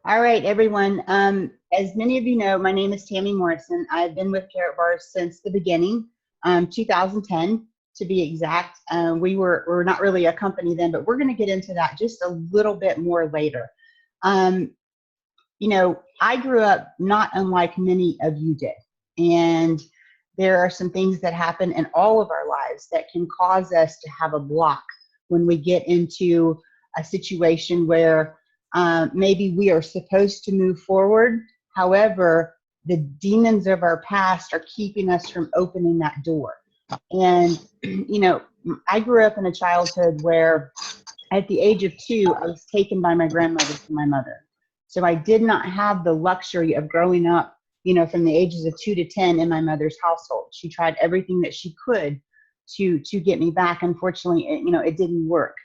All right, everyone. As many of you know, my name is Tammy Morrison. I've been with Carrot Bars since the beginning, 2010 to be exact. We're not really a company then, but we're going to get into that just a little bit more later. Um, I grew up not unlike many of you did, and there are some things that happen in all of our lives that can cause us to have a block when we get into a situation where maybe we are supposed to move forward. However, the demons of our past are keeping us from opening that door. And, I grew up in a childhood where at the age of 2, I was taken by my grandmother to my mother. So I did not have the luxury of growing up, from the ages of 2 to 10 in my mother's household. She tried everything that she could to get me back. Unfortunately, it didn't work.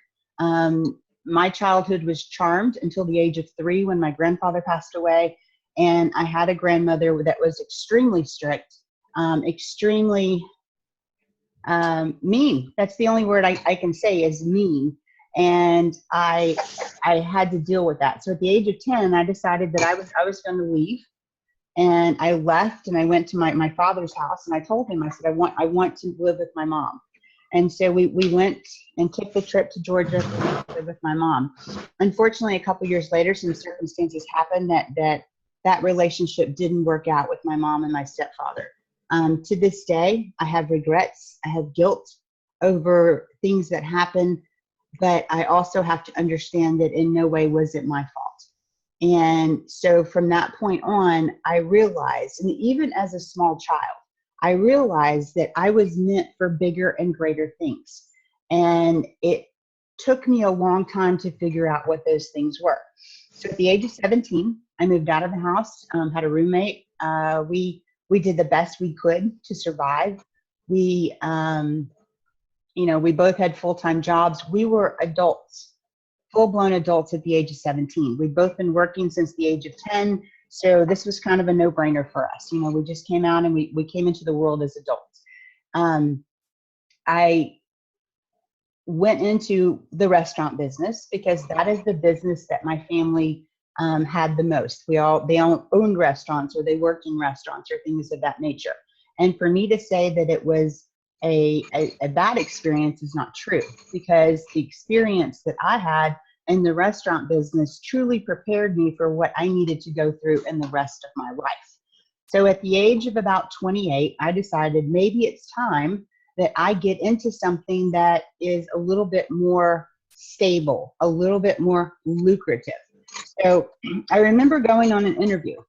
My childhood was charmed until the age of 3 when my grandfather passed away. And I had a grandmother that was extremely strict, extremely mean. That's the only word I can say is mean. And I had to deal with that. So at the age of 10, I decided that I was going to leave. And I left and I went to my father's house, and I told him, I said, I want to live with my mom. And so we went and took the trip to Georgia to live with my mom. Unfortunately, a couple years later, some circumstances happened that relationship didn't work out with my mom and my stepfather. To this day, I have regrets. I have guilt over things that happened, but I also have to understand that in no way was it my fault. And so from that point on, I realized, and even as a small child, I realized that I was meant for bigger and greater things. And it took me a long time to figure out what those things were. So at the age of 17, I moved out of the house, had a roommate. We did the best we could to survive. We both had full-time jobs. We were adults, full-blown adults at the age of 17. We'd both been working since the age of 10. So this was kind of a no-brainer for us. We just came out and we came into the world as adults. I went into the restaurant business because that is the business that my family had the most. They all owned restaurants, or they worked in restaurants, or things of that nature. And for me to say that it was a bad experience is not true, because the experience that I had in the restaurant business truly prepared me for what I needed to go through in the rest of my life. So at the age of about 28, I decided maybe it's time that I get into something that is a little bit more stable, a little bit more lucrative. So I remember going on an interview,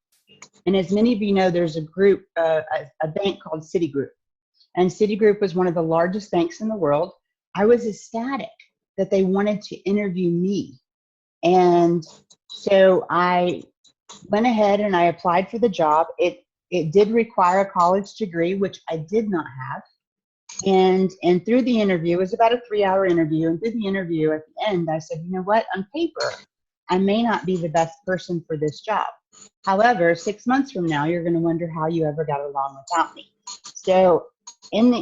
and as many of you know, there's a group, a bank called Citigroup, and Citigroup was one of the largest banks in the world. I was ecstatic that they wanted to interview me. And so I went ahead and I applied for the job. It did require a college degree, which I did not have. And through the interview, it was about a 3-hour interview. And through the interview, at the end, I said, you know what, on paper, I may not be the best person for this job. However, 6 months from now, you're going to wonder how you ever got along without me. So in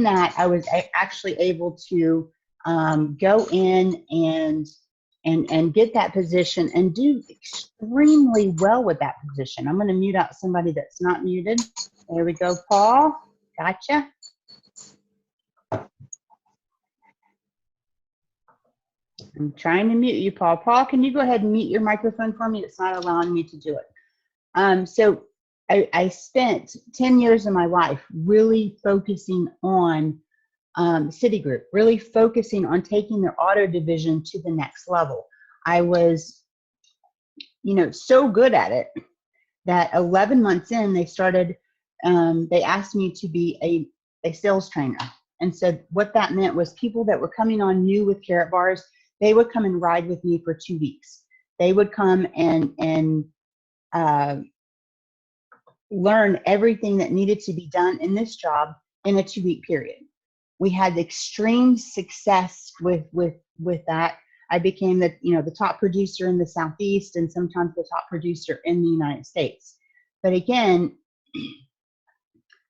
that, I was actually able to go in and get that position and do extremely well with that position. I'm going to mute out somebody that's not muted. There we go, Paul. Gotcha. I'm trying to mute you, Paul. Paul, can you go ahead and mute your microphone for me? It's not allowing me to do it. So I spent 10 years of my life really focusing on Citigroup, really focusing on taking their auto division to the next level. I was, so good at it that 11 months in, they started, they asked me to be a sales trainer. And so what that meant was people that were coming on new with Carrot Bars, they would come and ride with me for 2 weeks. They would come and learn everything that needed to be done in this job in a 2-week period. We had extreme success with that. I became the top producer in the Southeast, and sometimes the top producer in the United States. But again,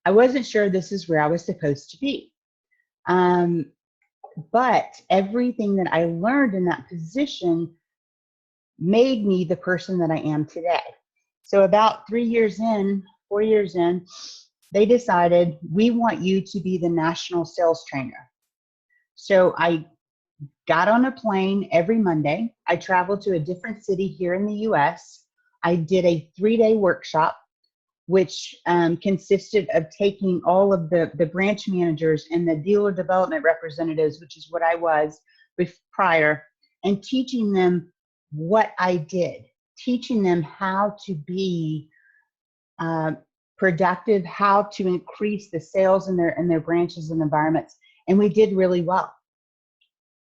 I wasn't sure this is where I was supposed to be. But everything that I learned in that position made me the person that I am today. So about 3 years in, 4 years in, they decided, we want you to be the national sales trainer. So I got on a plane every Monday. I traveled to a different city here in the US. I did a 3-day workshop, which consisted of taking all of the branch managers and the dealer development representatives, which is what I was prior, and teaching them what I did, teaching them how to be productive, how to increase the sales in their branches and environments. And we did really well.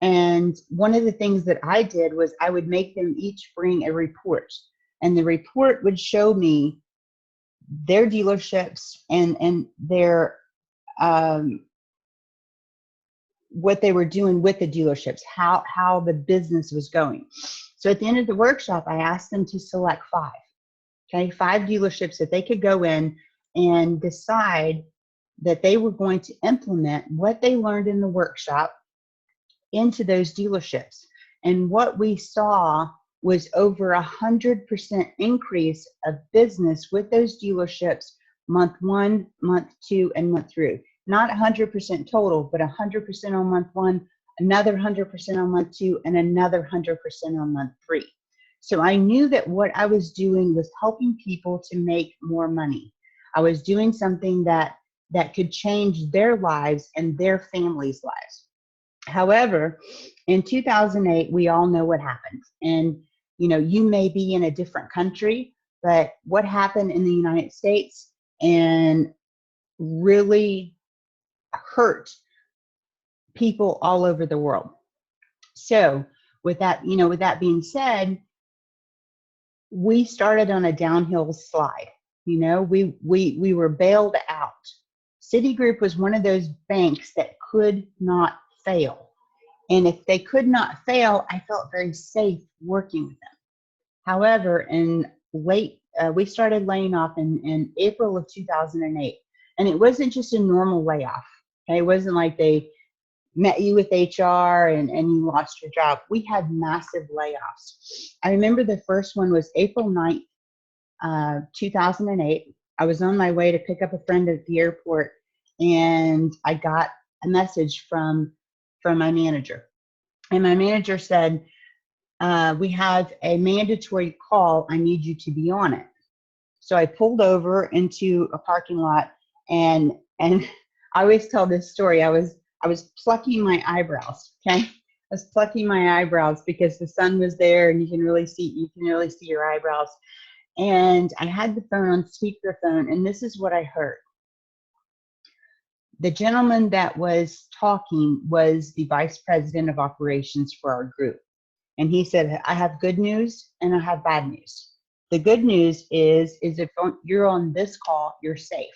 And one of the things that I did was I would make them each bring a report, and the report would show me their dealerships and their what they were doing with the dealerships, how the business was going. So at the end of the workshop, I asked them to select 5, okay, 5 dealerships that they could go in and decide that they were going to implement what they learned in the workshop into those dealerships. And what we saw was over 100% increase of business with those dealerships month 1, month 2, and month 3. Not 100% total, but 100% on month 1, another 100% on month 2, and another 100% on month 3. So I knew that what I was doing was helping people to make more money. I was doing something that could change their lives and their families' lives. However, in 2008, we all know what happened. And, you know, you may be in a different country, but what happened in the United States and really hurt people all over the world. So with that, you know, with that being said, we started on a downhill slide. You know, we were bailed out. Citigroup was one of those banks that could not fail. And if they could not fail, I felt very safe working with them. However, in we started laying off in April of 2008. And it wasn't just a normal layoff. Okay? It wasn't like they met you with HR and you lost your job. We had massive layoffs. I remember the first one was April 9th, 2008. I was on my way to pick up a friend at the airport, and I got a message from my manager. And my manager said, we have a mandatory call. I need you to be on it. So I pulled over into a parking lot, and I always tell this story. I was plucking my eyebrows, okay? I was plucking my eyebrows because the sun was there and you can really see your eyebrows. And I had the phone on speakerphone, and this is what I heard. The gentleman that was talking was the vice president of operations for our group. And he said, I have good news and I have bad news. The good news is if you're on this call, you're safe.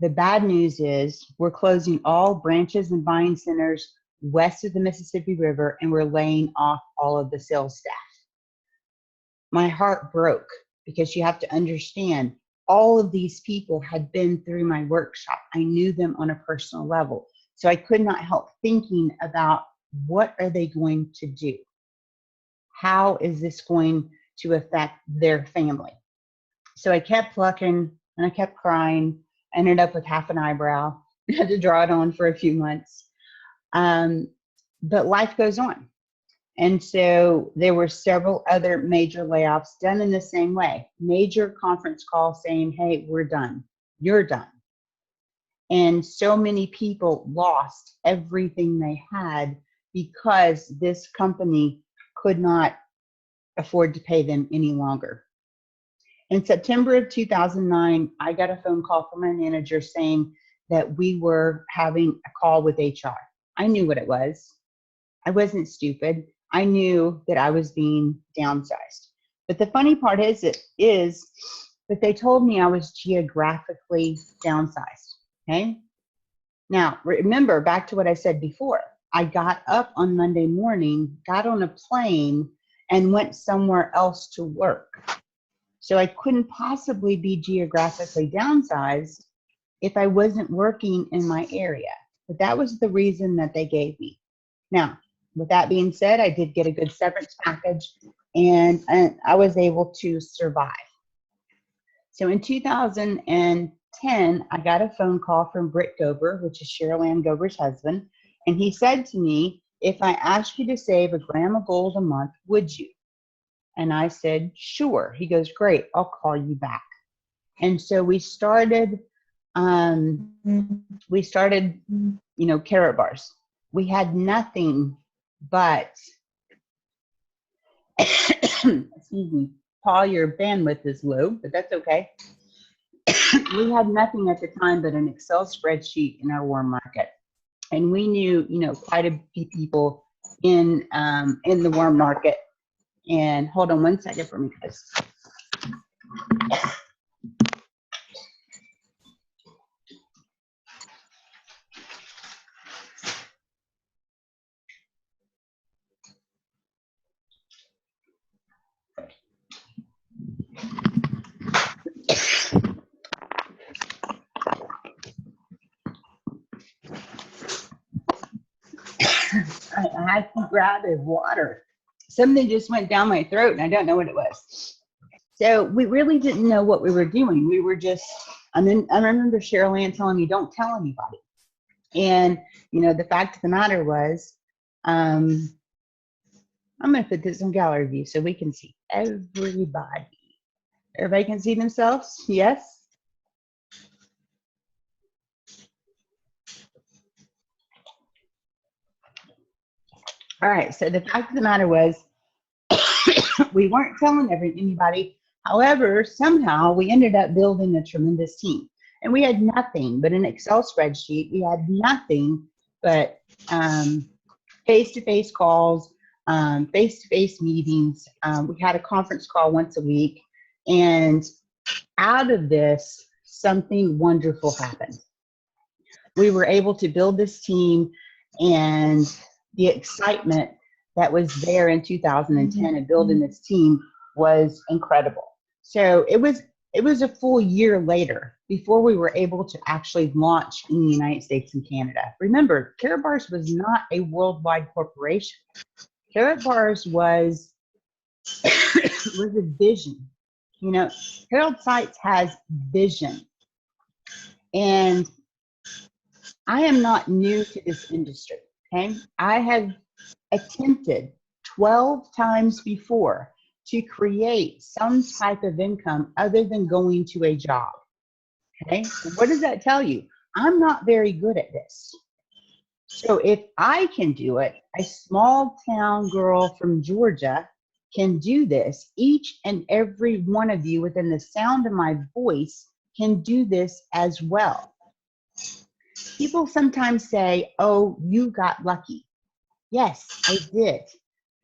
The bad news is we're closing all branches and buying centers west of the Mississippi River, and we're laying off all of the sales staff. My heart broke, because you have to understand, all of these people had been through my workshop. I knew them on a personal level. So I could not help thinking about, what are they going to do? How is this going to affect their family? So I kept plucking and I kept crying. I ended up with half an eyebrow. I had to draw it on for a few months. But life goes on. And so there were several other major layoffs done in the same way. Major conference call saying, hey, we're done. You're done. And so many people lost everything they had because this company could not afford to pay them any longer. In September of 2009, I got a phone call from my manager saying that we were having a call with HR. I knew what it was. I wasn't stupid. I knew that I was being downsized. But the funny part is that they told me I was geographically downsized, okay? Now, remember back to what I said before. I got up on Monday morning, got on a plane, and went somewhere else to work. So I couldn't possibly be geographically downsized if I wasn't working in my area. But that was the reason that they gave me. Now, with that being said, I did get a good severance package, and I was able to survive. So in 2010, I got a phone call from Britt Gober, which is Cheryl Ann Gober's husband, and he said to me, if I asked you to save a gram of gold a month, would you? And I said, sure. He goes, great, I'll call you back. And so we started, Carrot Bars. We had nothing but, excuse me, Paul, your bandwidth is low, but that's okay. We had nothing at the time but an Excel spreadsheet in our warm market. And we knew, quite a few people in the warm market. And hold on one second for me, guys. I had to grab a water. Something just went down my throat and I don't know what it was. So we really didn't know what we were doing. We were just, I remember Cheryl Ann telling me, don't tell anybody. And, the fact of the matter was, I'm going to put this on gallery view so we can see everybody. Everybody can see themselves? Yes? All right, so the fact of the matter was, we weren't telling anybody. However, somehow we ended up building a tremendous team. And we had nothing but an Excel spreadsheet. We had nothing but face-to-face calls, face-to-face meetings. We had a conference call once a week. And out of this, something wonderful happened. We were able to build this team, and the excitement that was there in 2010 and building this team was incredible. So it was a full year later before we were able to actually launch in the United States and Canada. Remember, Carrot Bars was not a worldwide corporation. Carrot Bars was a vision. Herald Sites has vision. And I am not new to this industry, okay? I have attempted 12 times before to create some type of income other than going to a job, okay? What does that tell you? I'm not very good at this. So if I can do it, a small town girl from Georgia can do this. Each and every one of you within the sound of my voice can do this as well. People sometimes say, oh, you got lucky. Yes, I did.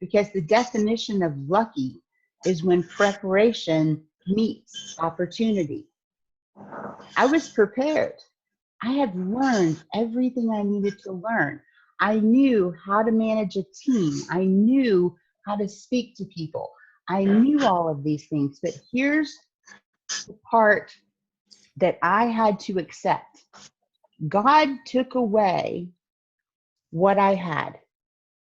Because the definition of lucky is when preparation meets opportunity. I was prepared. I had learned everything I needed to learn. I knew how to manage a team. I knew how to speak to people. I knew all of these things. But here's the part that I had to accept. God took away what I had,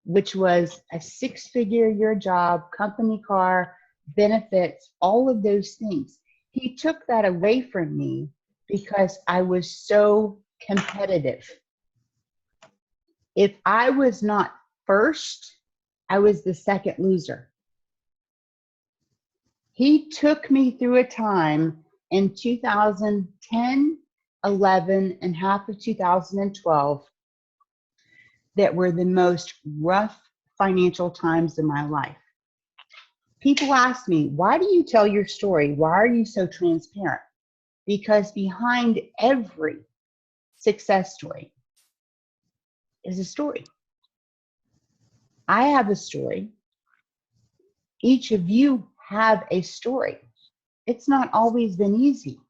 which was a 6-figure a year job, company car, benefits, all of those things. He took that away from me because I was so competitive. If I was not first, I was the second loser. He took me through a time in 2010, 11, and half of 2012 that were the most rough financial times in my life. People ask me, why do you tell your story? Why are you so transparent? Because behind every success story is a story. I have a story. Each of you have a story. It's not always been easy.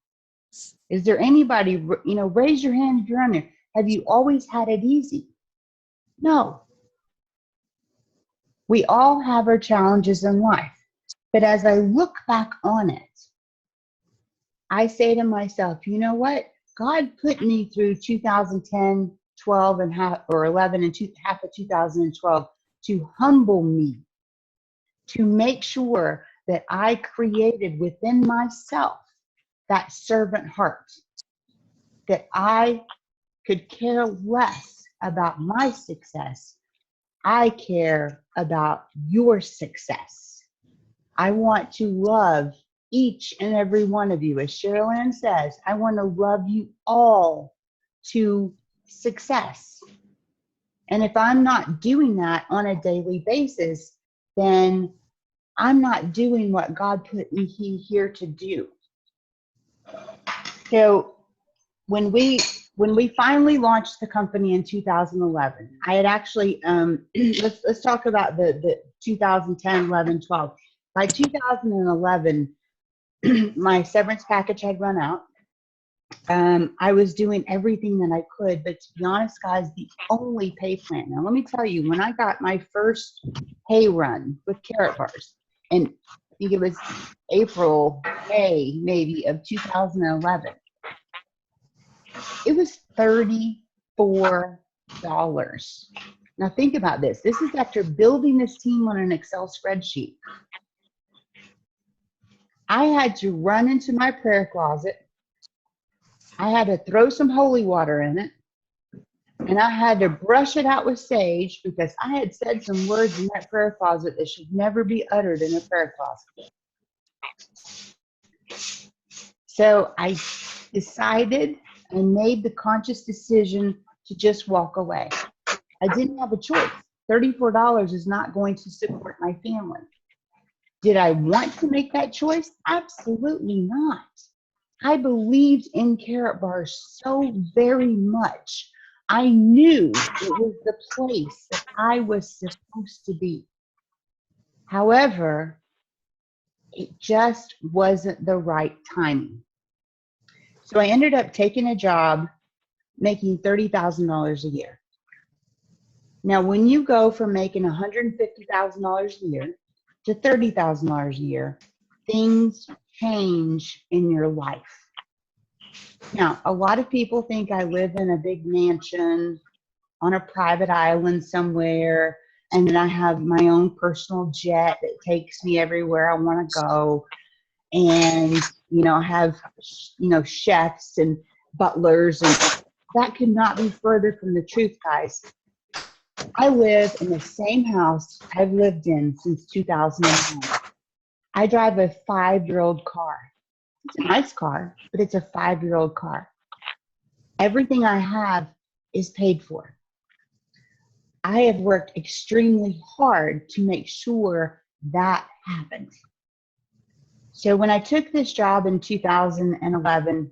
Is there anybody, raise your hand if you're on there. Have you always had it easy? No. We all have our challenges in life. But as I look back on it, I say to myself, you know what? God put me through 2010, 12 and half, or 11 and half of 2012 to humble me, to make sure that I created within myself that servant heart, that I could care less about my success. I care about your success. I want to love each and every one of you. As Cheryl Ann says, I want to love you all to success. And if I'm not doing that on a daily basis, then I'm not doing what God put me here to do. So when we finally launched the company in 2011, I had actually let's talk about the 2010, 11, 12. By 2011, my severance package had run out. I was doing everything that I could, but to be honest, guys, the only pay plan. Now, let me tell you, when I got my first pay run with Carrot Bars, and I think it was April, May, maybe of 2011, it was $34. Now, think about this. This is after building this team on an Excel spreadsheet. I had to run into my prayer closet. I had to throw some holy water in it, and I had to brush it out with sage because I had said some words in that prayer closet that should never be uttered in a prayer closet. So I decided and made the conscious decision to just walk away. I didn't have a choice. $34 is not going to support my family. Did I want to make that choice? Absolutely not. I believed in Carrot Bars so very much. I knew it was the place that I was supposed to be. However, it just wasn't the right timing. So I ended up taking a job making $30,000 a year. Now, when you go from making $150,000 a year to $30,000 a year, things change in your life. Now, a lot of people think I live in a big mansion on a private island somewhere, and then I have my own personal jet that takes me everywhere I want to go. And, I have, chefs and butlers, and that could not be further from the truth, guys. I live in the same house I've lived in since 2009. I drive a 5-year-old car. It's a nice car, but it's a 5-year-old car. Everything I have is paid for. I have worked extremely hard to make sure that happened. So when I took this job in 2011,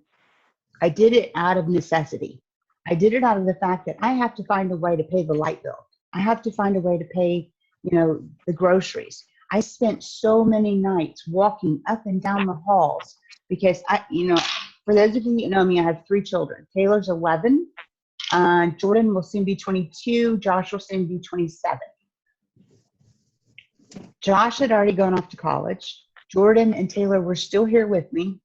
I did it out of necessity. I did it out of the fact that I have to find a way to pay the light bill. I have to find a way to pay, the groceries. I spent so many nights walking up and down the halls because for those of you that know me, I have 3 children. Taylor's 11. Jordan will soon be 22. Josh will soon be 27. Josh had already gone off to college. Jordan and Taylor were still here with me.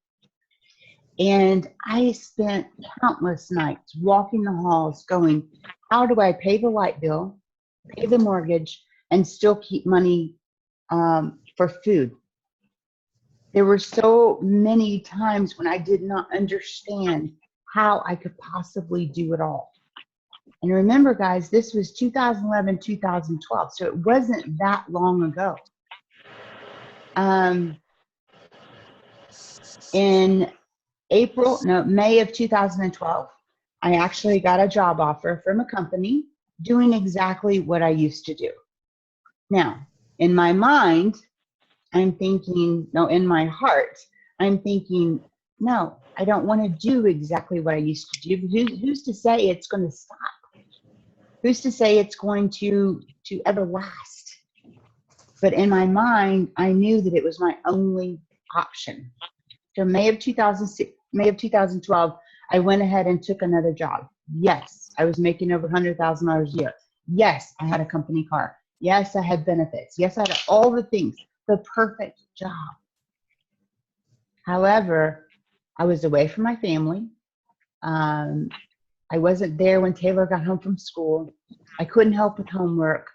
And I spent countless nights walking the halls going, how do I pay the light bill, pay the mortgage, and still keep money for food? There were so many times when I did not understand how I could possibly do it all. And remember, guys, this was 2011, 2012, so it wasn't that long ago. In May of 2012, I actually got a job offer from a company doing exactly what I used to do. Now, in my mind, in my heart, I'm thinking, no, I don't want to do exactly what I used to do. Who's to say it's going to stop? Who's to say it's going to ever last? But in my mind, I knew that it was my only option. So May of 2012, I went ahead and took another job. Yes, I was making over $100,000 a year. Yes, I had a company car. Yes, I had benefits. Yes, I had all the things, the perfect job. However, I was away from my family. I wasn't there when Taylor got home from school. I couldn't help with homework.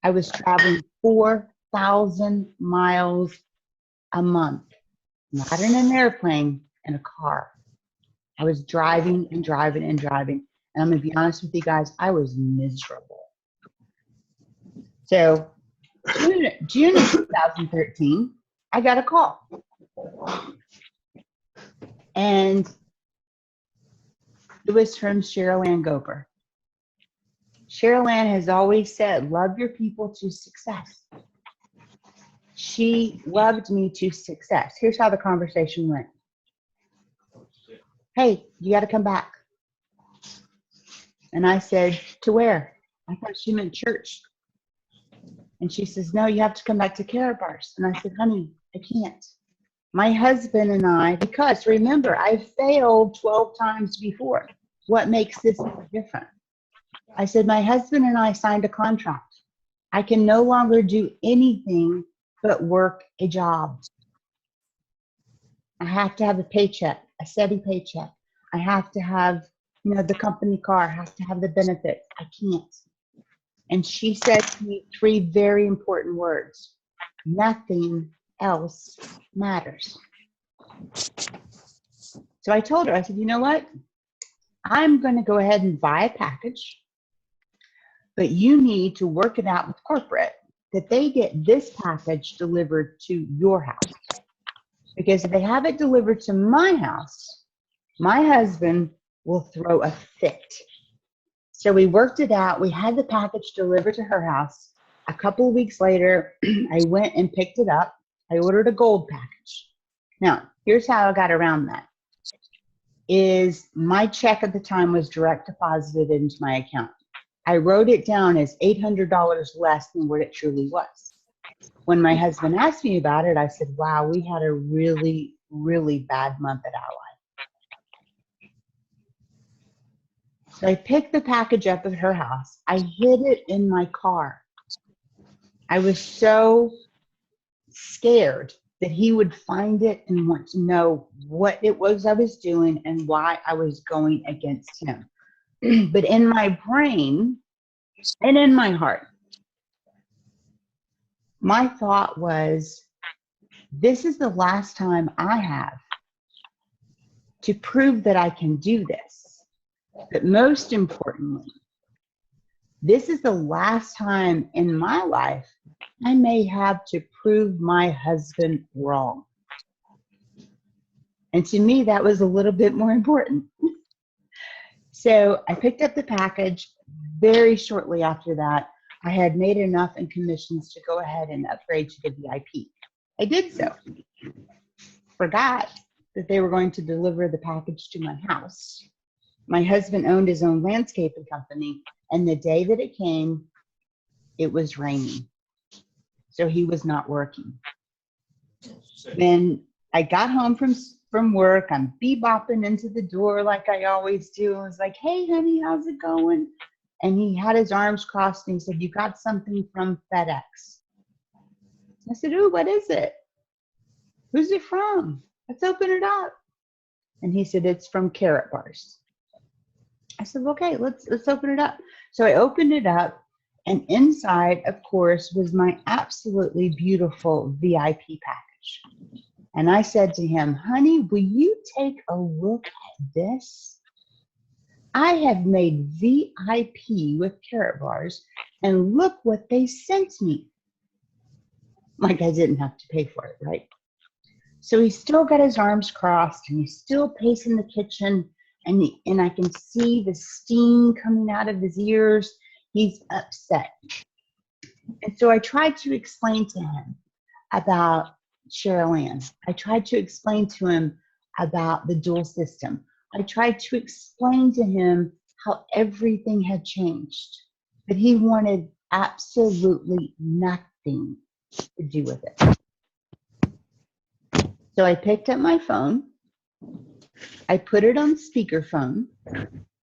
I was traveling 4 1,000 miles a month, not in an airplane, in a car. I was driving and driving and driving. And I'm going to be honest with you guys, I was miserable. So June of 2013, I got a call. And it was from Cheryl Ann Gober. Cheryl Ann has always said, love your people to success. She loved me to success. Here's how the conversation went. Hey, you got to come back. And I said, to where? I thought she meant church. And she says, no, you have to come back to Karatbars. And I said, honey, I can't. My husband and I, because remember, I failed 12 times before. What makes this different? I said, my husband and I signed a contract. I can no longer do anything but work a job. I have to have a paycheck, a steady paycheck. I have to have, the company car, I have to have the benefits. I can't. And she said to me 3 very important words. Nothing else matters. So I told her, I said, you know what? I'm going to go ahead and buy a package, but you need to work it out with corporate that they get this package delivered to your house. Because if they have it delivered to my house, my husband will throw a fit. So we worked it out. We had the package delivered to her house. A couple of weeks later, I went and picked it up. I ordered a gold package. Now, here's how I got around that. Is my check at the time was direct deposited into my account. I wrote it down as $800 less than what it truly was. When my husband asked me about it, I said, wow, we had a really, really bad month at our life. So I picked the package up at her house. I hid it in my car. I was so scared that he would find it and want to know what it was I was doing and why I was going against him. But in my brain and in my heart, my thought was, this is the last time I have to prove that I can do this. But most importantly, this is the last time in my life I may have to prove my husband wrong. And to me, that was a little bit more important. So I picked up the package. Very shortly after that, I had made enough in commissions to go ahead and upgrade to the VIP. I did so. Forgot that they were going to deliver the package to my house. My husband owned his own landscaping company, and the day that it came, it was raining. So he was not working. Then I got home from work. I'm bebopping into the door like I always do. I was like, hey, honey, how's it going? And he had his arms crossed and he said, you got something from FedEx. I said, ooh, what is it? Who's it from? Let's open it up. And he said, it's from Karatbars. I said, okay, let's open it up. So I opened it up, and inside, of course, was my absolutely beautiful VIP package. And I said to him, honey, will you take a look at this? I have made VIP with Karatbars, and look what they sent me. Like I didn't have to pay for it, right? So he's still got his arms crossed, and he's still pacing the kitchen, and I can see the steam coming out of his ears. He's upset. And so I tried to explain to him about Cheryl Ann. I tried to explain to him about the dual system. I tried to explain to him how everything had changed, but he wanted absolutely nothing to do with it. So I picked up my phone, I put it on speakerphone,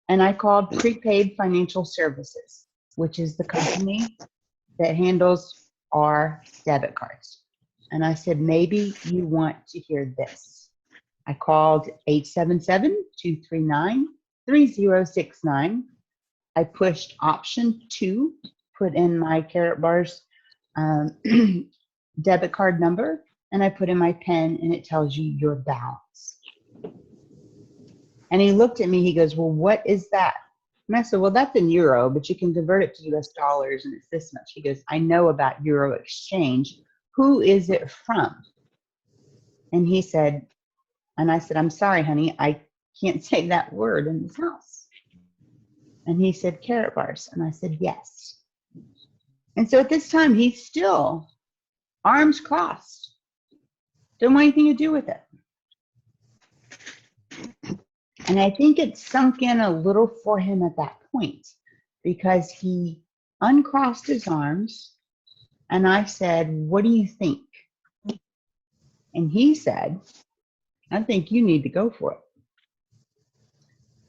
and I called Prepaid Financial Services, which is the company that handles our debit cards. And I said, maybe you want to hear this. I called 877-239-3069. I pushed option 2, put in my Karatbars um, debit card number, and I put in my PIN, and it tells you your balance. And he looked at me, he goes, well, what is that? And I said, well, that's in euro, but you can convert it to US dollars, and it's this much. He goes, I know about euro exchange. Who is it from? And he said, and I said, I'm sorry, honey, I can't say that word in this house. And he said, Carrot Bars. And I said, yes. And so at this time, he's still arms crossed. Don't want anything to do with it. And I think it sunk in a little for him at that point, because he uncrossed his arms and I said, what do you think? And he said, I think you need to go for it.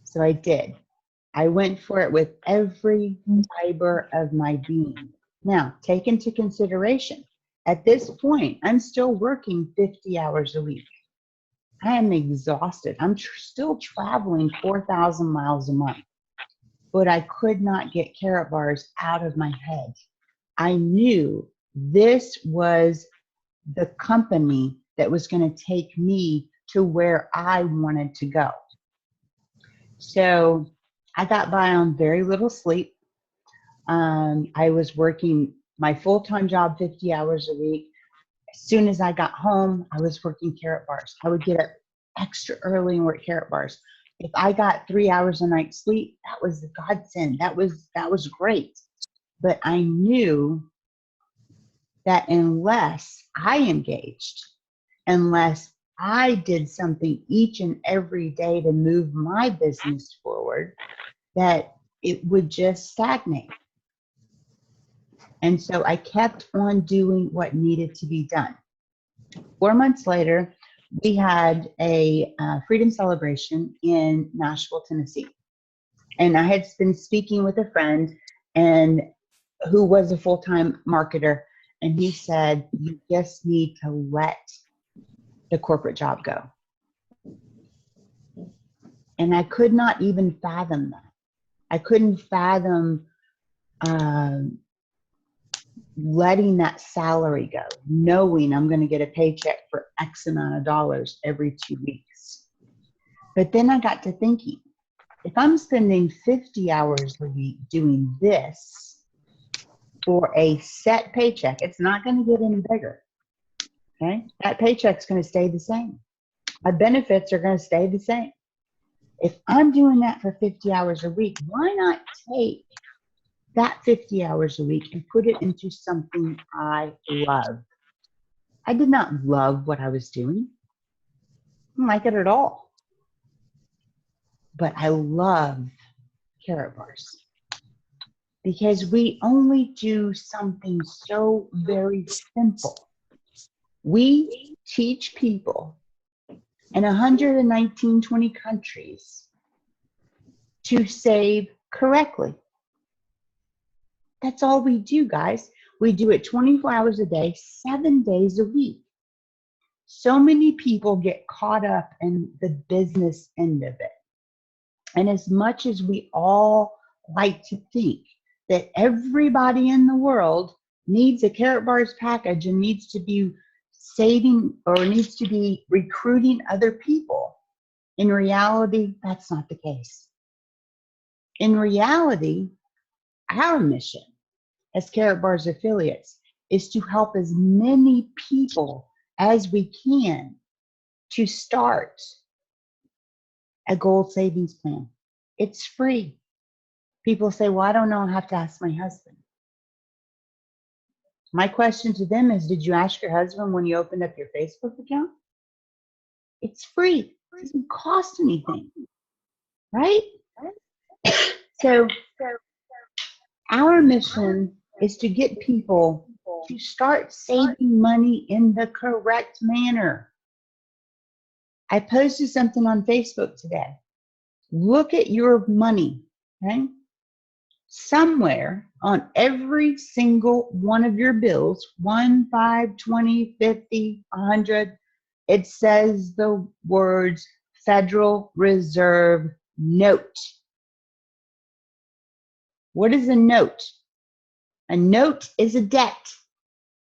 So I did. I went for it with every fiber of my being. Now, take into consideration, at this point, I'm still working 50 hours a week. I am exhausted. I'm still traveling 4,000 miles a month, but I could not get Carrot Bars out of my head. I knew this was the company that was going to take me to where I wanted to go. So I got by on very little sleep. I was working my full-time job 50 hours a week. As soon as I got home, I was working Carrot Bars. I would get up extra early and work Carrot Bars. If I got 3 hours a night sleep, that was a godsend. That was great. But I knew that unless I engaged, unless I did something each and every day to move my business forward, that it would just stagnate. And so I kept on doing what needed to be done. 4 months later, we had a freedom celebration in Nashville, Tennessee. And I had been speaking with a friend and who was a full-time marketer. And he said, you just need to let the corporate job go. And I could not even fathom that. I couldn't fathom letting that salary go, knowing I'm going to get a paycheck for X amount of dollars every 2 weeks. But then I got to thinking, if I'm spending 50 hours a week doing this for a set paycheck, it's not going to get any bigger. Okay? That paycheck's going to stay the same. My benefits are going to stay the same. If I'm doing that for 50 hours a week, why not take that 50 hours a week and put it into something I love? I did not love what I was doing. I didn't like it at all. But I love Carrot Bars because we only do something so very simple. We teach people in 20 countries to save correctly. That's all we do, guys. We do it 24 hours a day, 7 days a week. So many people get caught up in the business end of it. And as much as we all like to think that everybody in the world needs a Carrot Bars package and needs to be saving or needs to be recruiting other people, in reality, that's not the case. In reality, our mission as Carrot Bars affiliates is to help as many people as we can to start a gold savings plan. It's free. People say, well, I don't know, I have to ask my husband. My question to them is, did you ask your husband when you opened up your Facebook account? It's free. It doesn't cost anything, right? So our mission is to get people to start saving money in the correct manner. I posted something on Facebook today. Look at your money, okay? Somewhere on every single one of your bills, 1, 5, 20, 50, 100, it says the words Federal Reserve note. What is a note? A note is a debt.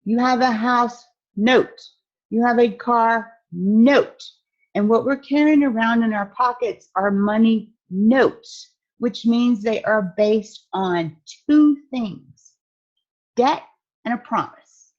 You have a house, note. You have a car, note. And what we're carrying around in our pockets are money notes, which means they are based on two things, debt and a promise.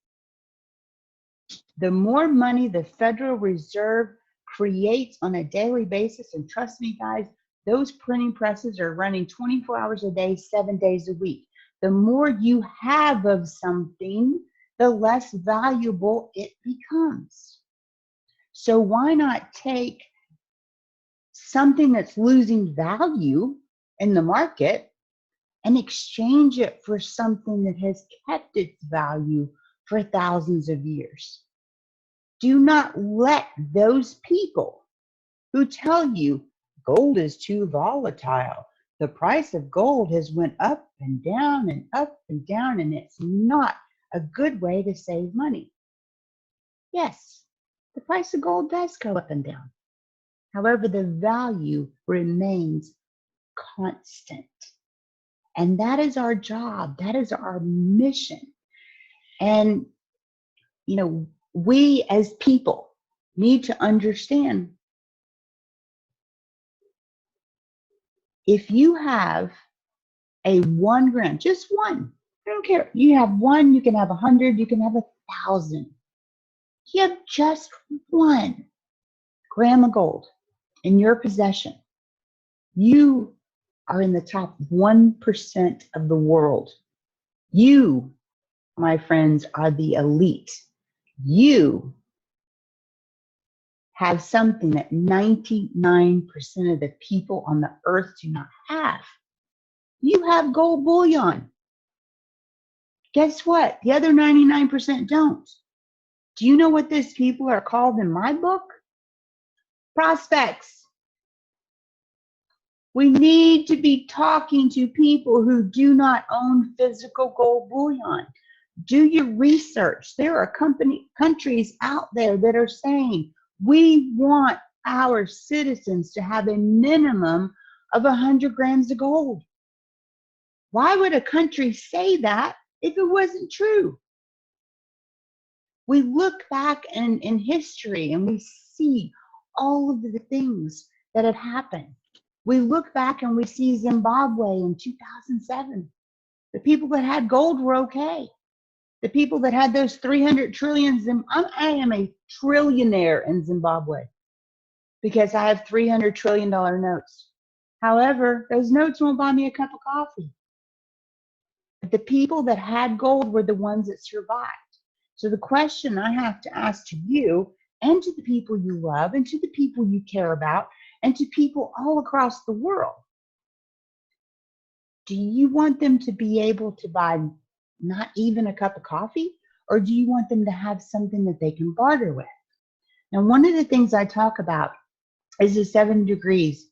The more money the Federal Reserve creates on a daily basis, and trust me, guys, those printing presses are running 24 hours a day, 7 days a week. The more you have of something, the less valuable it becomes. So why not take something that's losing value in the market and exchange it for something that has kept its value for thousands of years? Do not let those people who tell you gold is too volatile, the price of gold has went up and down and up and down, and it's not a good way to save money. Yes, the price of gold does go up and down. However, the value remains constant. And that is our job. That is our mission. And, you know, we as people need to understand, if you have a 1 gram, just one, I don't care. You have one, you can have 100, you can have 1,000. You have just 1 gram of gold in your possession. You are in the top 1% of the world. You, my friends, are the elite. You have something that 99% of the people on the earth do not have. You have gold bullion. Guess what? The other 99% don't. Do you know what these people are called in my book? Prospects. We need to be talking to people who do not own physical gold bullion. Do your research. There are countries out there that are saying, we want our citizens to have a minimum of 100 grams of gold. Why would a country say that if it wasn't true? We look back in history and we see all of the things that have happened. We look back and we see Zimbabwe in 2007. The people that had gold were okay. The people that had those 300 trillions, I am a trillionaire in Zimbabwe because I have $300 trillion notes. However, those notes won't buy me a cup of coffee. But the people that had gold were the ones that survived. So the question I have to ask to you and to the people you love and to the people you care about and to people all across the world, do you want them to be able to buy not even a cup of coffee, or do you want them to have something that they can barter with? Now, one of the things I talk about is the 7 degrees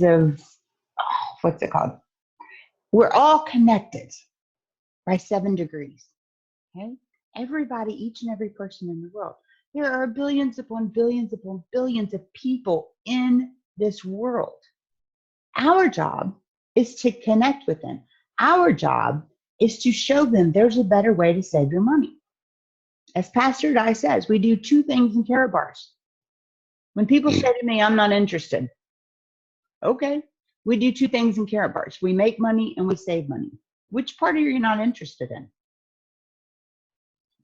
of, what's it called? We're all connected by 7 degrees, okay? Everybody, each and every person in the world. There are billions upon billions upon billions of people in this world. Our job is to connect with them. Our job is to show them there's a better way to save your money. As Pastor Di says, we do 2 things in carrot bars. When people say to me, I'm not interested, okay, we do 2 things in carrot bars. We make money and we save money. Which part are you not interested in?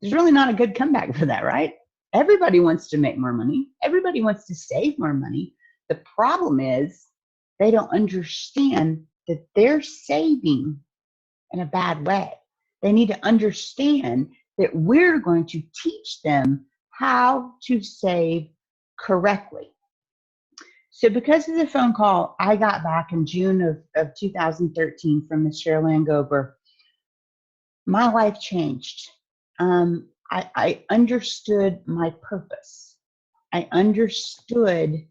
There's really not a good comeback for that, right? Everybody wants to make more money. Everybody wants to save more money. The problem is they don't understand that they're saving in a bad way. They need to understand that we're going to teach them how to save correctly. So because of the phone call I got back in June of 2013 from Ms. Sherilyn Gober, my life changed. I understood my purpose. I understood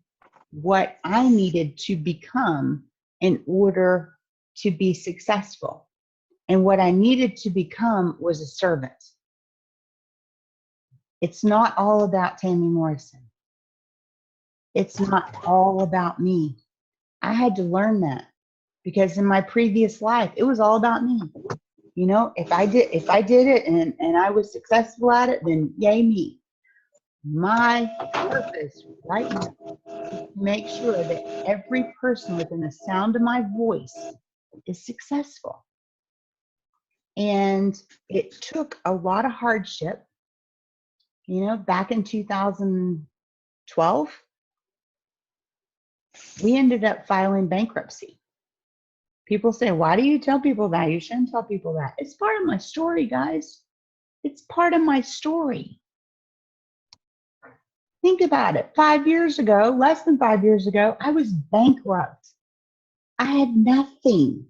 what I needed to become in order to be successful. And what I needed to become was a servant. It's not all about Tammy Morrison. It's not all about me. I had to learn that because in my previous life, it was all about me. You know, if I did it and I was successful at it, then yay me. My purpose right now is to make sure that every person within the sound of my voice is successful. And it took a lot of hardship. You know, back in 2012, we ended up filing bankruptcy. People say, why do you tell people that? You shouldn't tell people that. It's part of my story, guys. It's part of my story. Think about it. 5 years ago, less than 5 years ago, I was bankrupt. I had nothing.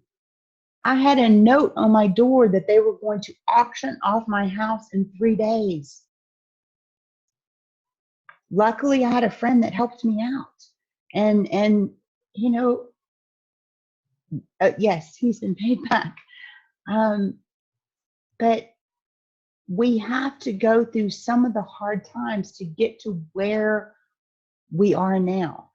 I had a note on my door that they were going to auction off my house in 3 days. Luckily, I had a friend that helped me out. And you know, yes, he's been paid back. But we have to go through some of the hard times to get to where we are now.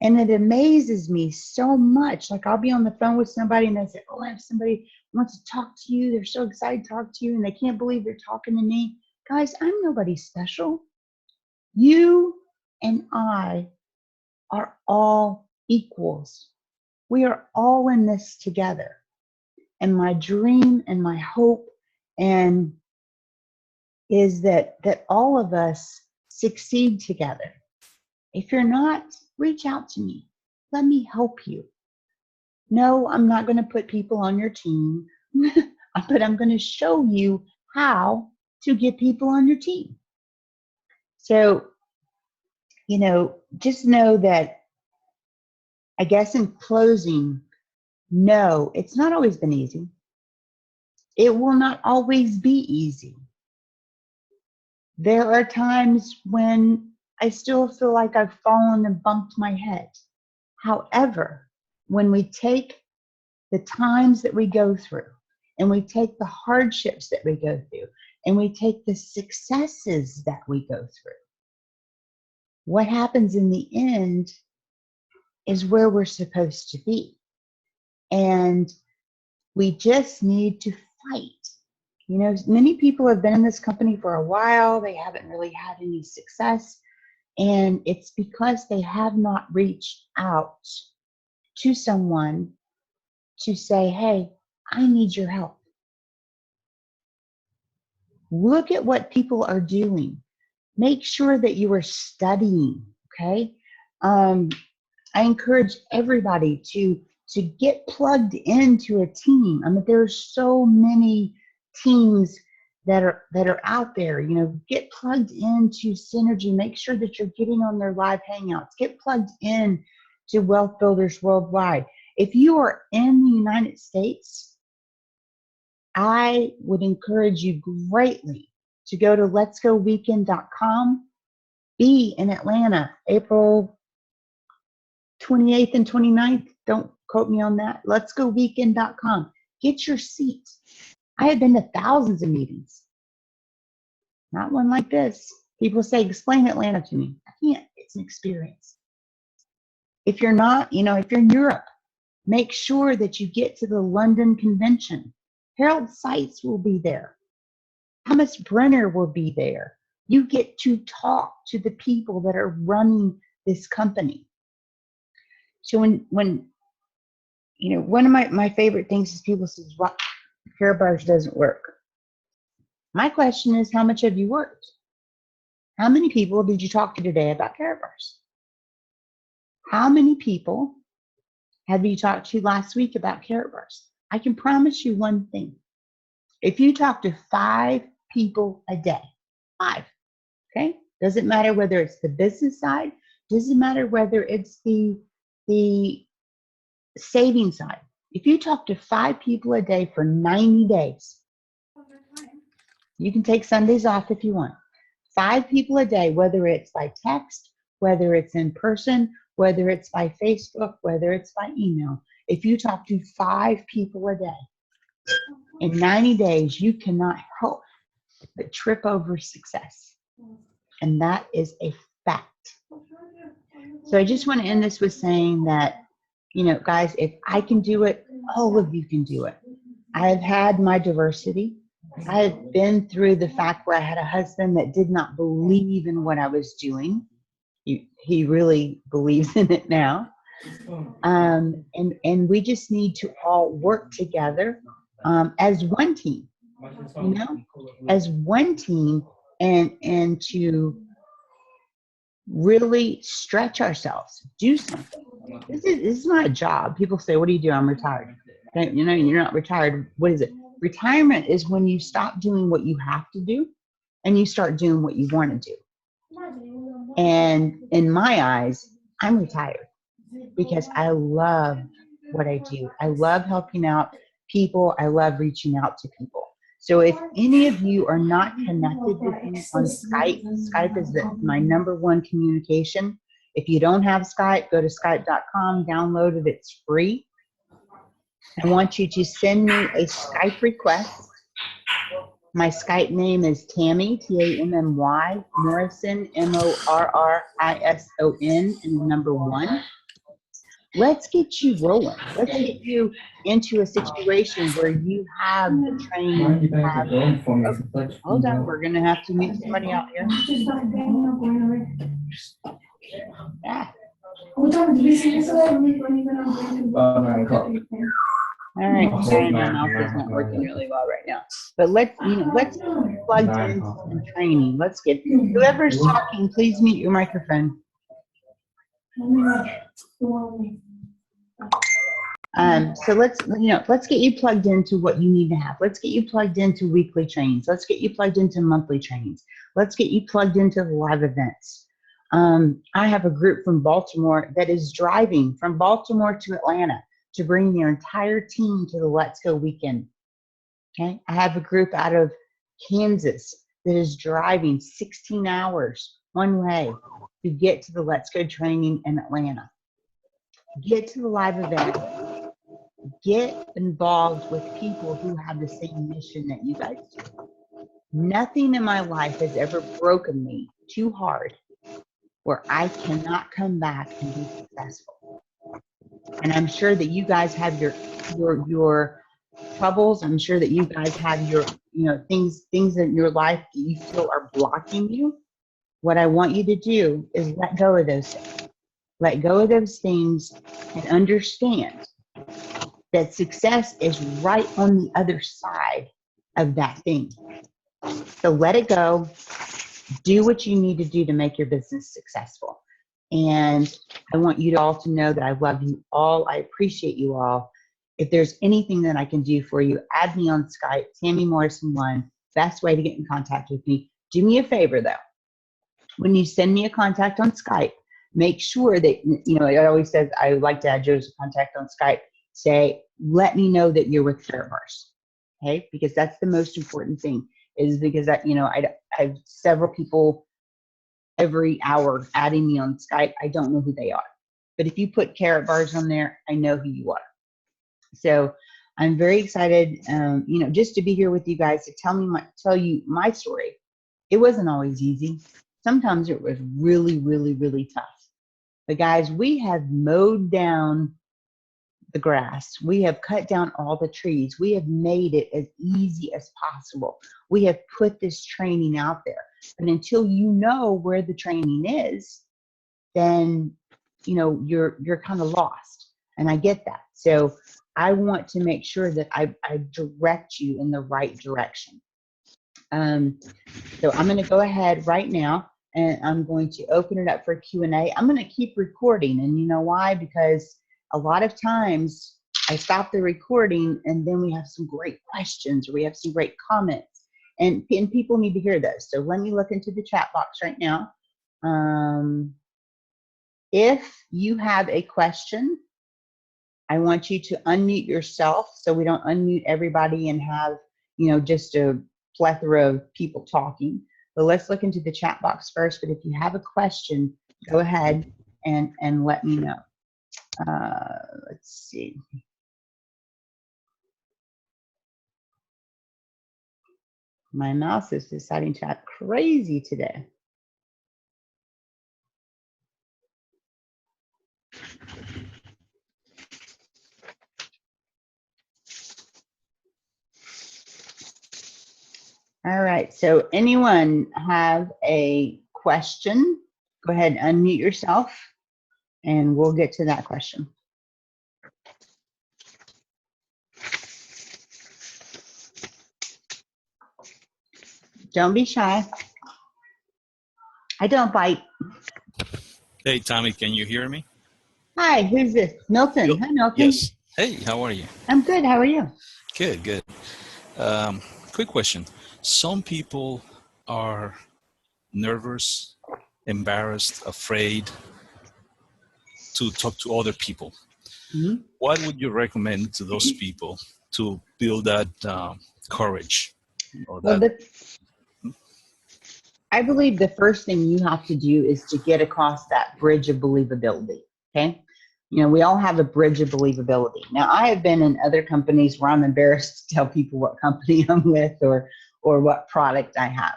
And it amazes me so much. Like, I'll be on the phone with somebody and they say, oh, I have somebody who wants to talk to you. They're so excited to talk to you and they can't believe they're talking to me. Guys, I'm nobody special. You and I are all equals. We are all in this together. And my dream and my hope and is that all of us succeed together. If you're not, reach out to me. Let me help you. No, I'm not going to put people on your team, but I'm going to show you how to get people on your team. So, you know, just know that, I guess in closing, no, it's not always been easy. It will not always be easy. There are times when I still feel like I've fallen and bumped my head. However, when we take the times that we go through and we take the hardships that we go through and we take the successes that we go through, what happens in the end is where we're supposed to be. And we just need to fight. You know, many people have been in this company for a while. They haven't really had any success. And it's because they have not reached out to someone to say, hey, I need your help. Look at what people are doing. Make sure that you are studying, okay? I encourage everybody to get plugged into a team. I mean, there's so many teams that are out there. You know, get plugged into Synergy. Make sure that you're getting on their live hangouts. Get plugged in to Wealth Builders Worldwide. If you are in the United States, I would encourage you greatly to go to letsgoweekend.com. Be in Atlanta, April 28th and 29th. Don't quote me on that. Letsgoweekend.com. Get your seat. I have been to thousands of meetings. Not one like this. People say, explain Atlanta to me. I can't. It's an experience. If you're not, you know, if you're in Europe, make sure that you get to the London convention. Harold Seitz will be there. Thomas Brenner will be there. You get to talk to the people that are running this company. So when you know, one of my favorite things is people say, well, Care Bars doesn't work. My question is, how much have you worked? How many people did you talk to today about Care Bars? How many people have you talked to last week about Care Bars? I can promise you one thing. If you talk to 5 people a day, 5, okay? Doesn't matter whether it's the business side, doesn't matter whether it's the saving side. If you talk to 5 people a day for 90 days, you can take Sundays off if you want. 5 people a day, whether it's by text, whether it's in person, whether it's by Facebook, whether it's by email. If you talk to 5 people a day, in 90 days, you cannot help but trip over success. And that is a fact. So I just want to end this with saying that, you know, guys, if I can do it, all of you can do it. I've had my diversity. I've been through the fact where I had a husband that did not believe in what I was doing. He really believes in it now. And we just need to all work together as one team, you know, as one team, and to really stretch ourselves, do something. This is not a job. People say, what do you do? I'm retired. Okay, you know, you're not retired. What is it? Retirement is when you stop doing what you have to do and you start doing what you want to do. And in my eyes, I'm retired because I love what I do. I love helping out people. I love reaching out to people. So if any of you are not connected with me on Skype, Skype is my #1 communication. If you don't have Skype, go to skype.com, download it, it's free. I want you to send me a Skype request. My Skype name is Tammy, Tammy, Morrison, Morrison, and 1. Let's get you rolling. Let's get you into a situation where you have the training. Hold on, we're going to have to mute somebody out here. Yeah. All right, sorry, my mouth is not working really well right now. But let's get plugged into some training. Let's get whoever's talking, please mute your microphone. So let's get you plugged into what you need to have. Let's get you plugged into weekly trainings. Let's get you plugged into monthly trainings. Let's get you plugged into the live events. I have a group from Baltimore that is driving from Baltimore to Atlanta to bring their entire team to the Let's Go weekend. Okay, I have a group out of Kansas that is driving 16 hours one way to get to the Let's Go training in Atlanta. Get to the live event. Get involved with people who have the same mission that you guys do. Nothing in my life has ever broken me too hard where I cannot come back and be successful. And I'm sure that you guys have your troubles. I'm sure that you guys have your things in your life that you feel are blocking you. What I want you to do is let go of those things. Let go of those things and understand that success is right on the other side of that thing. So let it go. Do what you need to do to make your business successful. And I want you all to know that I love you all. I appreciate you all. If there's anything that I can do for you, add me on Skype, Tammy Morrison 1. Best way to get in contact with me. Do me a favor though. When you send me a contact on Skype, make sure that, it always says, I would like to add you as a contact on Skype. Say, let me know that you're with Carrot Bars, okay? Because that's the most important thing, is because I have several people every hour adding me on Skype. I don't know who they are. But if you put Carrot Bars on there, I know who you are. So I'm very excited, just to be here with you guys to tell you my story. It wasn't always easy. Sometimes it was really, really, really tough. But guys, we have mowed down the grass. We have cut down all the trees. We have made it as easy as possible. We have put this training out there. And until you know where the training is, then you're kind of lost. And I get that. So I want to make sure that I direct you in the right direction. So I'm going to go ahead right now and I'm going to open it up for Q&A. I'm going to keep recording, and you know why? Because a lot of times I stop the recording and then we have some great questions or we have some great comments, and people need to hear those. So let me look into the chat box right now. If you have a question, I want you to unmute yourself so we don't unmute everybody and have, just a plethora of people talking. But let's look into the chat box first. But if you have a question, go ahead and let me know. Let's see. My mouse is deciding to act crazy today. All right. So anyone have a question? Go ahead and unmute yourself and we'll get to that question. Don't be shy. I don't bite. Hey, Tammy, can you hear me? Hi, who's this? Milton. Hi, Milton. Yes. Hey, how are you? I'm good. How are you? Good, good. Um, Quick question. Some people are nervous, embarrassed, afraid to talk to other people. Mhm. What would you recommend to those people to build that courage or Well, that? I believe the first thing you have to do is to get across that bridge of believability. Okay. You know, we all have a bridge of believability. Now, I have been in other companies where I'm embarrassed to tell people what company I'm with or what product I have.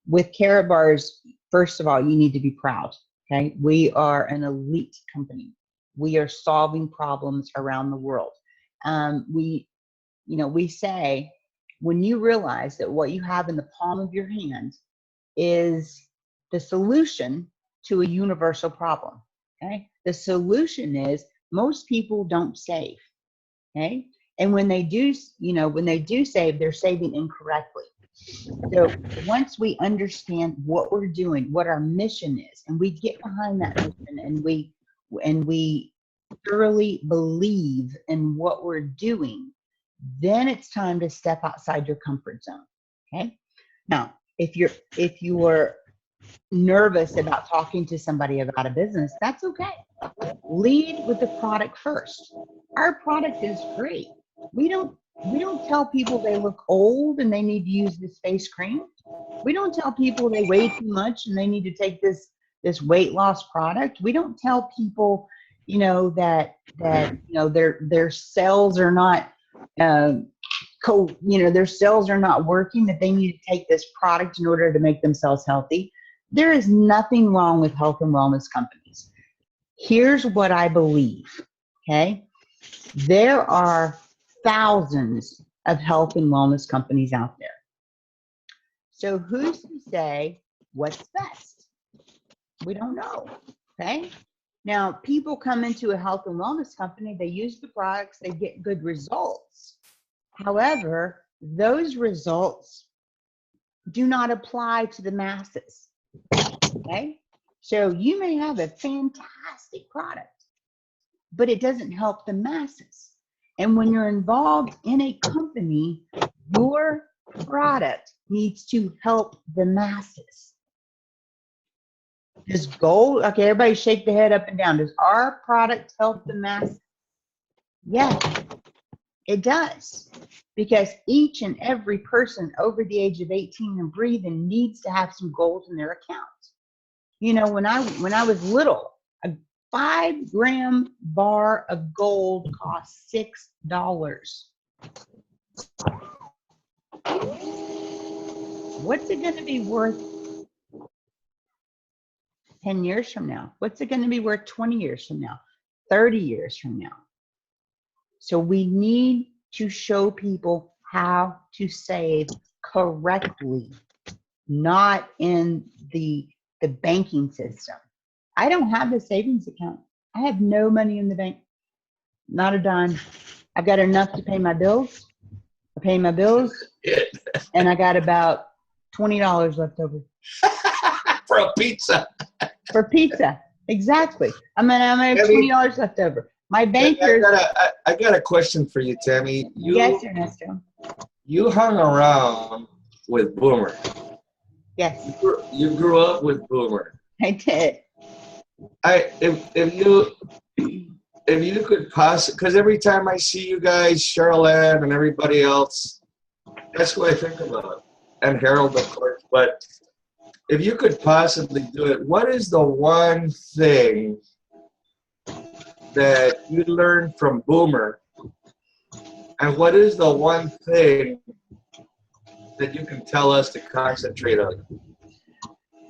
With Karatbars, first of all, you need to be proud. Okay. We are an elite company. We are solving problems around the world. We say when you realize that what you have in the palm of your hand is the solution to a universal problem. Okay. The solution is most people don't save. Okay. And when they do, when they do save, they're saving incorrectly. So once we understand what we're doing, what our mission is, and we get behind that mission and we thoroughly believe in what we're doing, then it's time to step outside your comfort zone. Okay. Now, if you're nervous about talking to somebody about a business, that's okay. Lead with the product first. Our product is great. We don't tell people they look old and they need to use this face cream. We don't tell people they weigh too much and they need to take this weight loss product. We don't tell people, that their cells are not their cells are not working, that they need to take this product in order to make themselves healthy. There is nothing wrong with health and wellness companies. Here's what I believe, okay? There are thousands of health and wellness companies out there. So who's to say what's best? We don't know, okay? Now, people come into a health and wellness company, they use the products, they get good results. However, those results do not apply to the masses, okay? So you may have a fantastic product, but it doesn't help the masses. And when you're involved in a company, your product needs to help the masses. Does gold, okay, everybody shake the head up and down. Does our product help the masses? Yes, it does. Because each and every person over the age of 18 and breathing needs to have some gold in their account. You know, when I was little, a 5-gram bar of gold cost $6. What's it going to be worth 10 years from now? What's it going to be worth 20 years from now? 30 years from now? So we need to show people how to save correctly, not in the banking system. I don't have a savings account. I have no money in the bank, not a dime. I've got enough to pay my bills. I pay my bills, and I got about $20 left over. For a pizza. For pizza, exactly. I'm gonna have $20 left over. My banker. I got a question for you, Tammy. Yes, Ernesto. You hung around with Boomer. Yes. You grew up with Boomer. I did. If you could possibly, because every time I see you guys, Charlotte and everybody else, that's what I think about. And Harold, of course. But if you could possibly do it, what is the one thing that you learned from Boomer? And what is the one thing that you can tell us to concentrate on?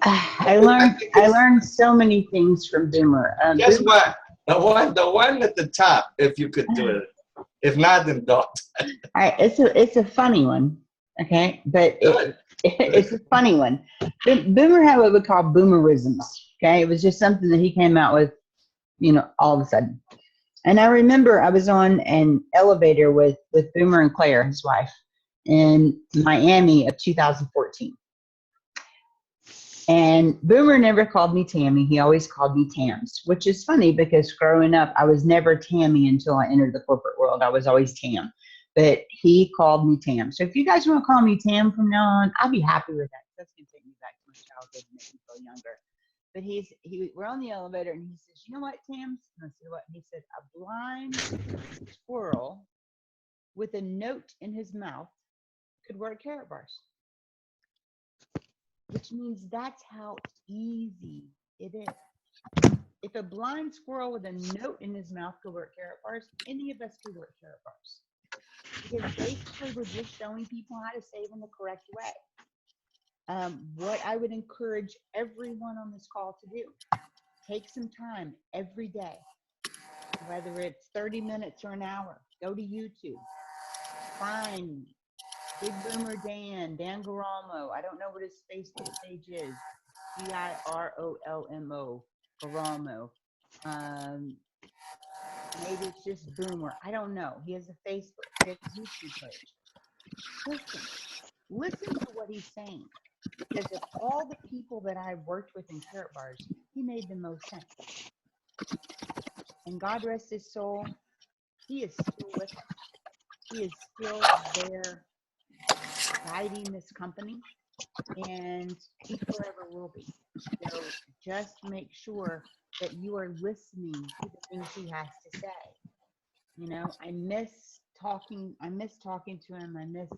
I learned so many things from Boomer. Guess what? The one at the top, if you could do it. If not, then don't. All right, it's a funny one, okay? But It's a funny one. Boomer had what we call boomerisms. Okay, it was just something that he came out with, all of a sudden. And I remember I was on an elevator with Boomer and Claire, his wife, in Miami of 2014. And Boomer never called me Tammy. He always called me Tams, which is funny because growing up, I was never Tammy until I entered the corporate world. I was always Tam, but he called me Tam. So if you guys want to call me Tam from now on, I'll be happy with that. That's going to take me back to my childhood and make me feel younger. But we're on the elevator and he says, you know what, Tams? And I said, what? And he said, a blind squirrel with a note in his mouth could work carrot bars. Which means that's how easy it is. If a blind squirrel with a note in his mouth could work carrot bars, any of us could work carrot bars. Because basically we're just showing people how to save in the correct way. What I would encourage everyone on this call to do, take some time every day, whether it's 30 minutes or an hour, go to YouTube, find Big Boomer Dan Garolmo. I don't know what his Facebook page is. Girolmo, Garolmo. Maybe it's just Boomer. I don't know. He has a Facebook, he has a YouTube page. Listen to what he's saying. Because of all the people that I worked with in carrot bars, he made the most sense. And God rest his soul, he is still with us. He is still there guiding this company, and he forever will be. So just make sure that you are listening to the things he has to say. I miss talking to him. I miss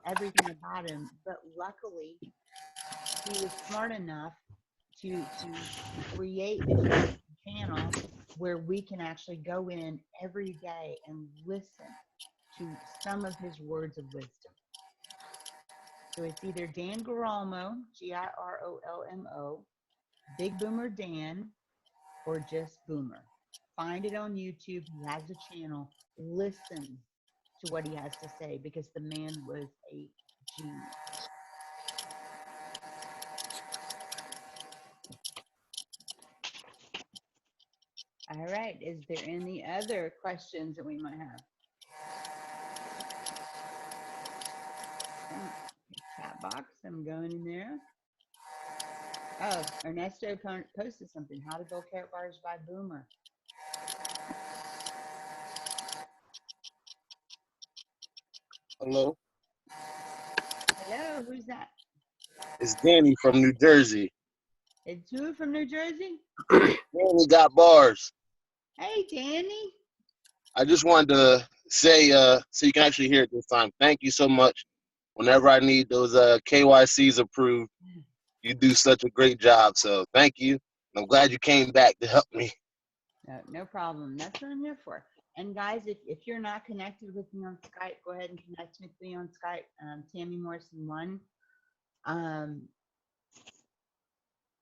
everything about him. But luckily, he was smart enough to create this YouTube channel where we can actually go in every day and listen to some of his words of wisdom. So it's either Dan Garolmo, Girolmo, Big Boomer Dan, or just Boomer. Find it on YouTube. He has a channel. Listen to what he has to say because the man was a genius. All right. Is there any other questions that we might have? Chat box. I'm going in there. Oh, Ernesto posted something. How to build carrot bars by Boomer. Hello. Hello, who's that? It's Danny from New Jersey. It's who from New Jersey? Danny got bars. Hey, Danny. I just wanted to say, so you can actually hear it this time, thank you so much. Whenever I need those KYCs approved, you do such a great job. So thank you. I'm glad you came back to help me. No problem. That's what I'm here for. And guys, if you're not connected with me on Skype, go ahead and connect with me on Skype. Tammy Morrison 1.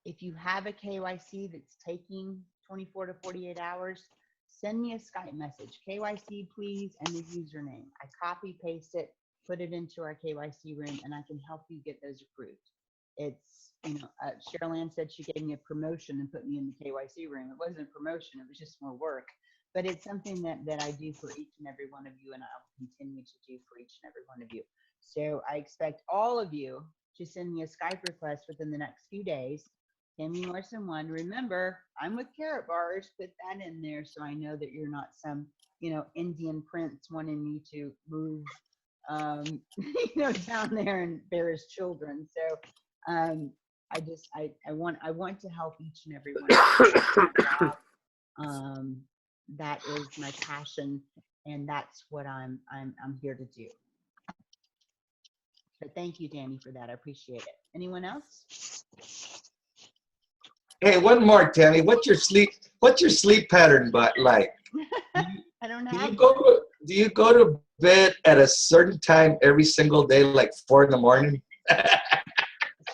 If you have a KYC that's taking 24 to 48 hours, send me a Skype message. KYC, please, and the username. I copy, paste it, put it into our KYC room, and I can help you get those approved. It's, Cheryl Ann said she gave me a promotion and put me in the KYC room. It wasn't a promotion, it was just more work. But it's something that I do for each and every one of you, and I will continue to do for each and every one of you. So I expect all of you to send me a Skype request within the next few days. Tammy Morrison 1. Remember, I'm with carrot bars. Put that in there so I know that you're not some, Indian prince wanting me to move, down there and bear his children. So I want to help each and every one of you. That is my passion, and that's what I'm here to do. So thank you, Tammy, for that. I appreciate it. Anyone else? Hey, one more, Tammy. What's your sleep pattern like? I don't have. Do you go to bed at a certain time every single day, like 4 in the morning?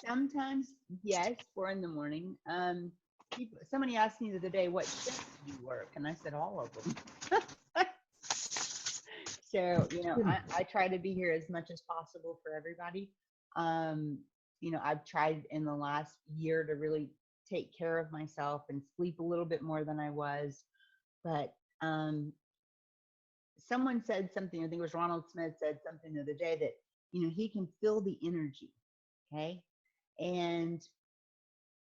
Sometimes, yes, 4 in the morning. Somebody asked me the other day, what shift do you work? And I said, all of them. So, I try to be here as much as possible for everybody. I've tried in the last year to really take care of myself and sleep a little bit more than I was. But someone said something, I think it was Ronald Smith said something the other day that, he can feel the energy. Okay. And,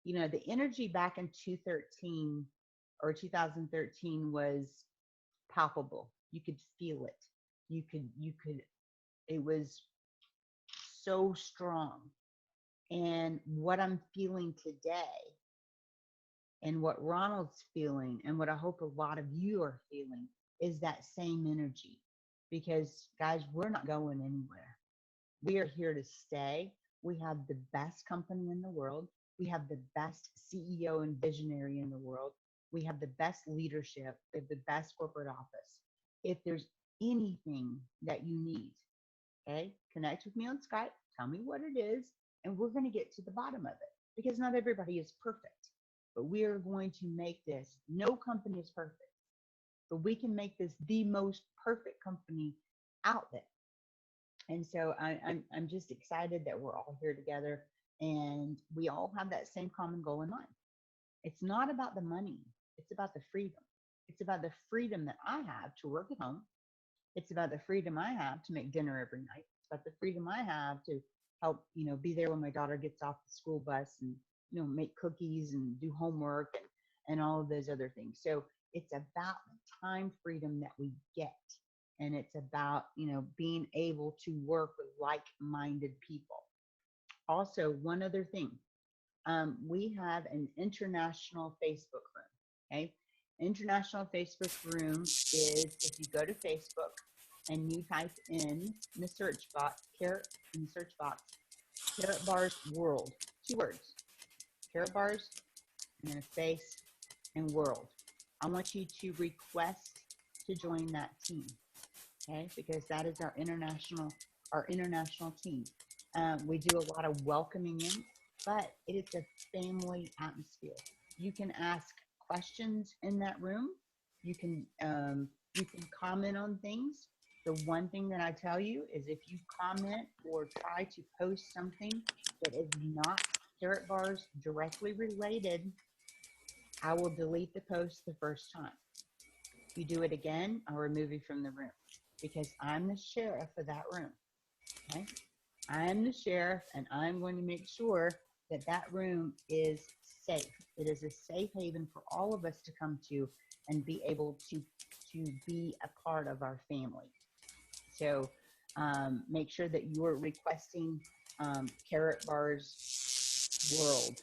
the energy back in 2013 or 2013 was palpable. You could feel it. It was so strong. And what I'm feeling today and what Ronald's feeling and what I hope a lot of you are feeling is that same energy. Because guys, we're not going anywhere. We are here to stay. We have the best company in the world. We have the best CEO and visionary in the world. We have the best leadership. We have the best corporate office. If there's anything that you need, okay, connect with me on Skype. Tell me what it is, and we're going to get to the bottom of it. Because not everybody is perfect, but we are going to make this. No company is perfect, but we can make this the most perfect company out there. And so I'm just excited that we're all here together and we all have that same common goal in mind. It's not about the money. It's about the freedom. It's about the freedom that I have to work at home. It's about the freedom I have to make dinner every night. It's about the freedom I have to help, be there when my daughter gets off the school bus and, make cookies and do homework and all of those other things. So it's about the time freedom that we get. And it's about, being able to work with like-minded people. Also, one other thing, we have an international Facebook room, okay? International Facebook room is if you go to Facebook and you type in the search box, Carrot Bars World, 2 words, Carrot Bars, and then a space, and World. I want you to request to join that team. Okay, because that is our international team. We do a lot of welcoming in, but it is a family atmosphere. You can ask questions in that room. You can comment on things. The one thing that I tell you is if you comment or try to post something that is not Carrot Bars directly related, I will delete the post the first time. If you do it again, I'll remove you from the room. Because I'm the sheriff of that room, okay? I'm the sheriff, and I'm going to make sure that that room is safe. It is a safe haven for all of us to come to and be able to be a part of our family. So make sure that you're requesting Carrot Bars World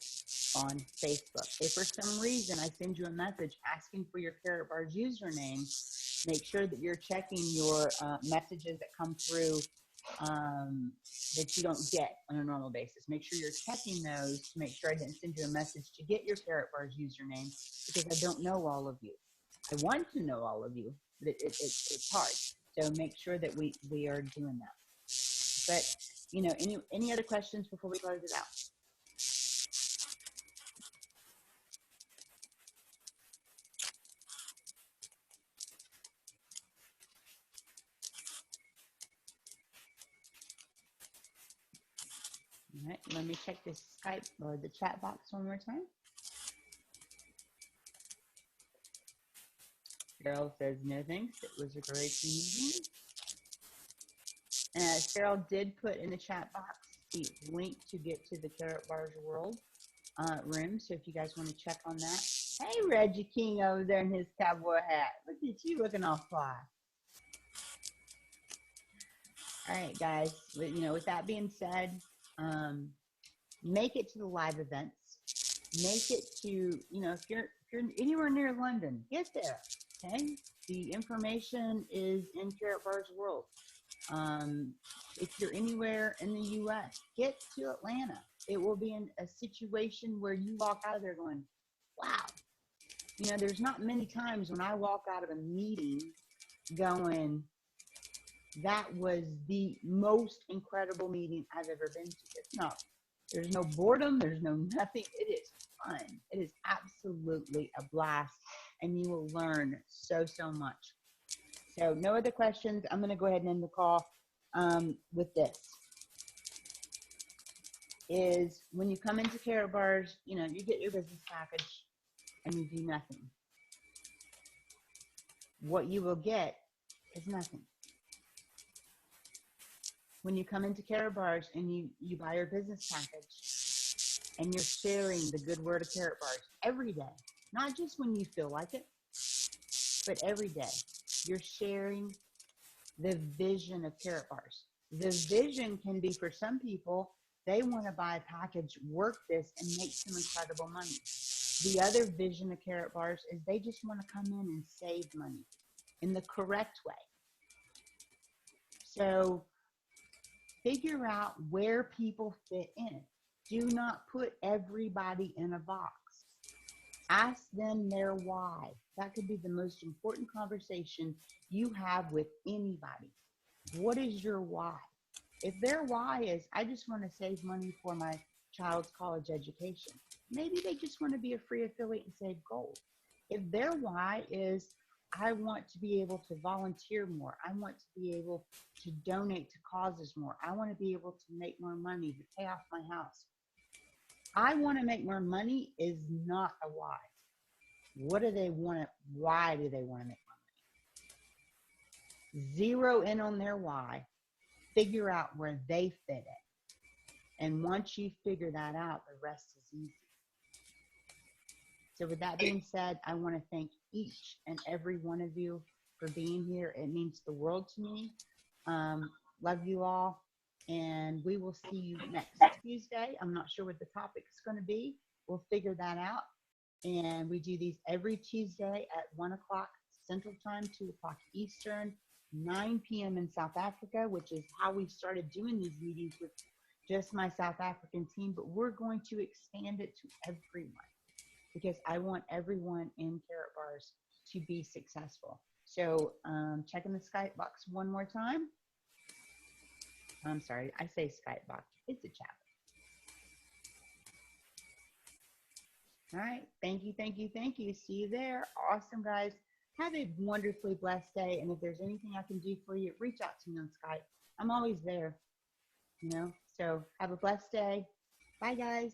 on Facebook. If for some reason I send you a message asking for your Carrot Bars username, make sure that you're checking your messages that come through that you don't get on a normal basis. Make sure you're checking those to make sure I didn't send you a message to get your Carrot Bars username, because I don't know all of you. I want to know all of you, but it's hard. So make sure that we are doing that. But, any other questions before we close it out? All right, let me check this Skype or the chat box one more time. Cheryl says no thanks. It was a great meeting. Cheryl did put in the chat box the link to get to the Carrot Bars World room. So if you guys want to check on that. Hey, Reggie King over there in his cowboy hat. Look at you looking all fly. All right, guys. With that being said, make it to the live events. Make it to, if you're anywhere near London, get there. Okay. The information is in Carrot Bars World. If you're anywhere in the U.S., get to Atlanta. It will be in a situation where you walk out of there going, wow. There's not many times when I walk out of a meeting going, that was the most incredible meeting I've ever been to. There's no boredom. There's no nothing. It is fun. It is absolutely a blast, and you will learn so much. So no other questions. I'm going to go ahead and end the call with this. is when you come into Carrot Bars, you know, you get your business package and you do nothing. What you will get is nothing. When you come into Carrot Bars and you buy your business package and you're sharing the good word of Carrot Bars every day, not just when you feel like it, but every day, you're sharing the vision of Carrot Bars. The vision can be, for some people, they want to buy a package, work this, and make some incredible money. The other vision of Carrot Bars is they just want to come in and save money in the correct way. So figure out where people fit in. Do not put everybody in a box. Ask them their why. That could be the most important conversation you have with anybody. What is your why? If their why is, I just want to save money for my child's college education, maybe they just want to be a free affiliate and save gold. If their why is, I want to be able to volunteer more, I want to be able to donate to causes more, I want to be able to make more money to pay off my house. I want to make more money is not a why. What do they want to, why do they want to make more money? Zero in on their why, figure out where they fit it. And once you figure that out, the rest is easy. So with that being said, I want to thank each and every one of you for being here. It means the world to me. Love you all. And we will see you next Tuesday. I'm not sure what the topic is going to be. We'll figure that out. And we do these every Tuesday at 1 o'clock Central Time, 2 o'clock Eastern, 9 p.m. in South Africa, which is how we started doing these meetings with just my South African team. But we're going to expand it to everyone because I want everyone in Carrot Bars to be successful. So checking the Skype box one more time. I'm sorry, I say Skype box. It's a chat. All right. Thank you, thank you, thank you. See you there. Awesome, guys. Have a wonderfully blessed day. And if there's anything I can do for you, reach out to me on Skype. I'm always there, you know. So have a blessed day. Bye, guys.